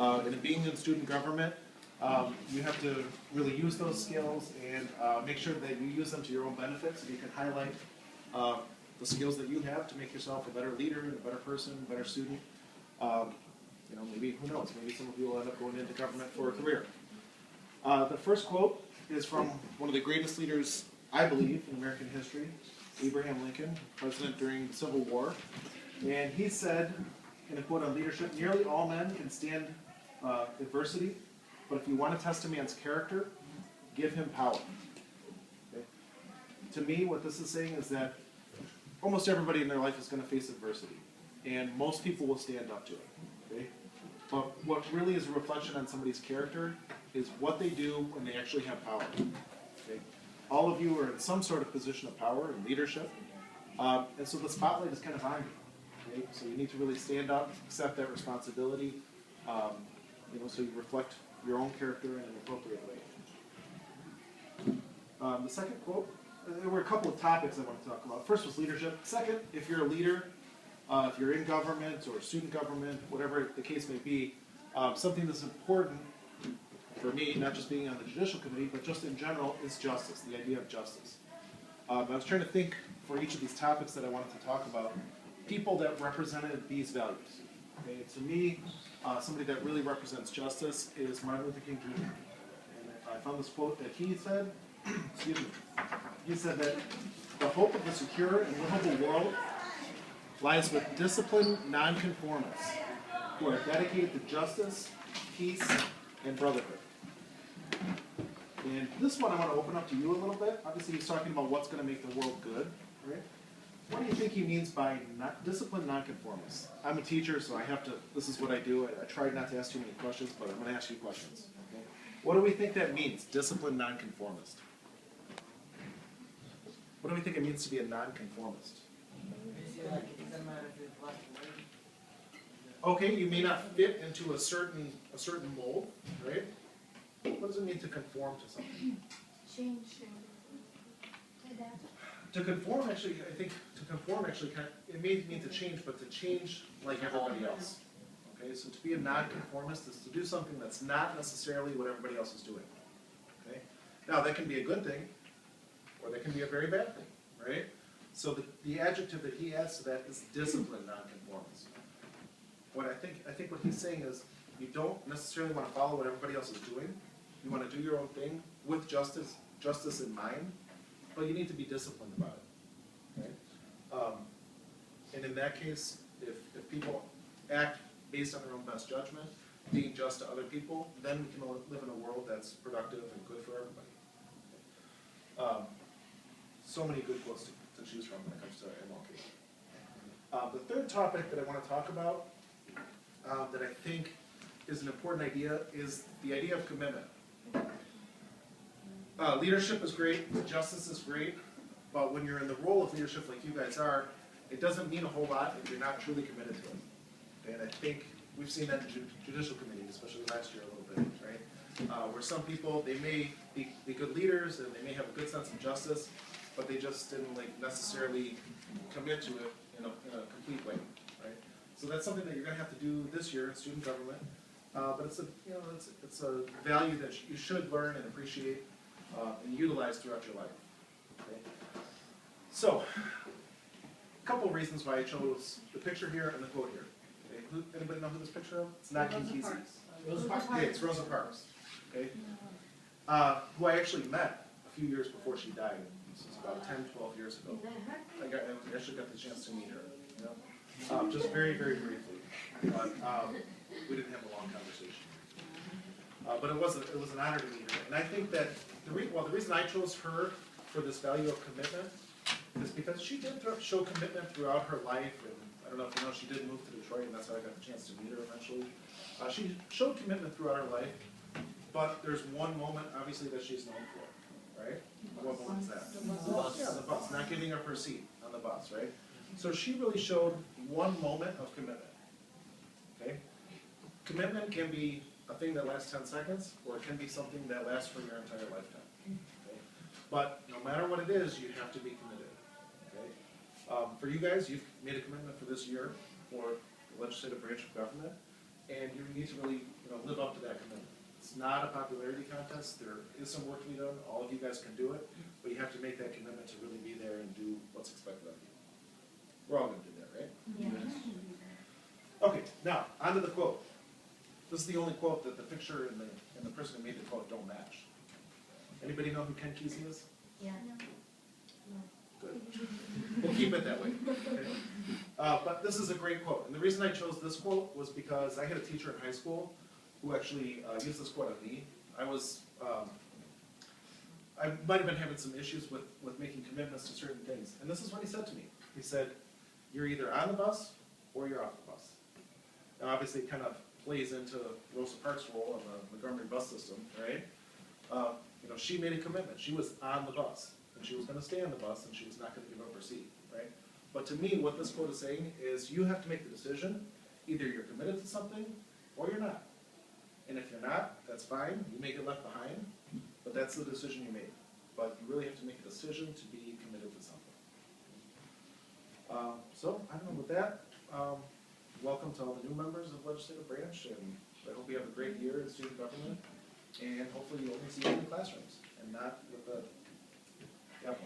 And being in student government, you have to really use those skills and make sure that you use them to your own benefit so you can highlight the skills that you have to make yourself a better leader, a better person, a better student. You know, maybe, who knows, maybe some of you will end up going into government for a career. The first quote is from one of the greatest leaders, I believe, in American history, Abraham Lincoln, president during the Civil War. And he said, in a quote on leadership, "Nearly all men can stand adversity, but if you want to test a man's character, give him power." Okay? To me, what this is saying is that almost everybody in their life is going to face adversity, and most people will stand up to it. Okay? But what really is a reflection on somebody's character is what they do when they actually have power. Okay? All of you are in some sort of position of power and leadership, and so the spotlight is kind of on you. Okay? So you need to really stand up, accept that responsibility, you know, so you reflect your own character in an appropriate way. The second quote, there were a couple of topics I want to talk about. First was leadership. Second, if you're a leader, if you're in government or student government, whatever the case may be, something that's important for me, not just being on the judicial committee, but just in general, is justice, the idea of justice. I was trying to think for each of these topics that I wanted to talk about, people that represented these values. Okay, to me, somebody that really represents justice is Martin Luther King Jr. And I found this quote that he said, excuse me, he said that the hope of a secure and livable world lies with disciplined nonconformists who are dedicated to justice, peace, and brotherhood. And this one I want to open up to you a little bit. Obviously he's talking about what's going to make the world good, right? What do you think he means by disciplined nonconformists? I'm a teacher, so I have to, this is what I do. I tried not to ask too many questions, but I'm going to ask you questions. Okay? What do we think that means, disciplined nonconformist? What do we think it means to be a nonconformist? Okay, you may not fit into a certain mold, right? What does it mean to conform to something? Change. Adapt. To conform, actually, I think to conform actually it may mean to change, but to change like everybody else. Okay, so to be a nonconformist is to do something that's not necessarily what everybody else is doing. Okay, now that can be a good thing, or that can be a very bad thing, right? So the adjective that he adds to that is disciplined nonconformist. What I think what he's saying is you don't necessarily want to follow what everybody else is doing. You want to do your own thing with justice in mind, but you need to be disciplined about it. Okay? And in that case, if people act based on their own best judgment, being just to other people, then we can live in a world that's productive and good for everybody. Okay? So many good quotes to choose from when it comes to MLK. The third topic that I want to talk about that I think is an important idea is the idea of commitment. Leadership is great, justice is great, but when you're in the role of leadership like you guys are, it doesn't mean a whole lot if you're not truly committed to it. Okay? And I think we've seen that in the judicial committee, especially last year a little bit, right? Where some people, they may be good leaders and they may have a good sense of justice, but they just didn't necessarily commit to it in a complete way, right? So that's something that you're going to have to do this year in student government. But it's a value that you should learn and appreciate and utilize throughout your life. Okay? So, a couple of reasons why I chose the picture here and the quote here. Okay? Anybody know who this picture of? It's not King Kesey. Rosa Parks. Okay, it's Rosa Parks. Okay, who I actually met a few years before she died. This was about 10, 12 years ago. I actually got the chance to meet her. You know? Just very, very briefly. But we didn't have a long conversation. But it was an honor to meet her. And I think that the reason I chose her for this value of commitment is because she did show commitment throughout her life. And I don't know if you know, she did move to Detroit, and that's how I got the chance to meet her eventually. She showed commitment throughout her life, but there's one moment, obviously, that she's known for, right? What moment is that? The bus. Yeah, the bus. Not giving up her seat on the bus, right? So she really showed one moment of commitment. Okay? Commitment can be a thing that lasts 10 seconds, or it can be something that lasts for your entire lifetime. Okay? But no matter what it is, you have to be committed. Okay? For you guys, you've made a commitment for this year for the legislative branch of government, and you need to really, live up to that commitment. It's not a popularity contest, there is some work to be done, all of you guys can do it, but you have to make that commitment to really be there and do what's expected of you. We're all gonna do that, right? Yeah. Okay, now, on to the quote. This is the only quote that the picture and the person who made the quote don't match. Anybody know who Ken Kesey is? Yeah. Good. We'll keep it that way. Okay? But this is a great quote, and the reason I chose this quote was because I had a teacher in high school who actually used this quote on me. I might have been having some issues with making commitments to certain things, and this is what he said to me. He said, "You're either on the bus or you're off the bus." Now, obviously, it kind of plays into Rosa Parks' role on the Montgomery bus system, right? She made a commitment. She was on the bus, and she was going to stay on the bus, and she was not going to give up her seat, right? But to me, what this quote is saying is you have to make the decision. Either you're committed to something, or you're not. And if you're not, that's fine. You may get left behind, but that's the decision you made. But you really have to make a decision to be committed to something. So, I don't know, with that, welcome to all the new members of the legislative branch, and I hope you have a great year in student government, and hopefully you only see you in the classrooms, and not with the, yep.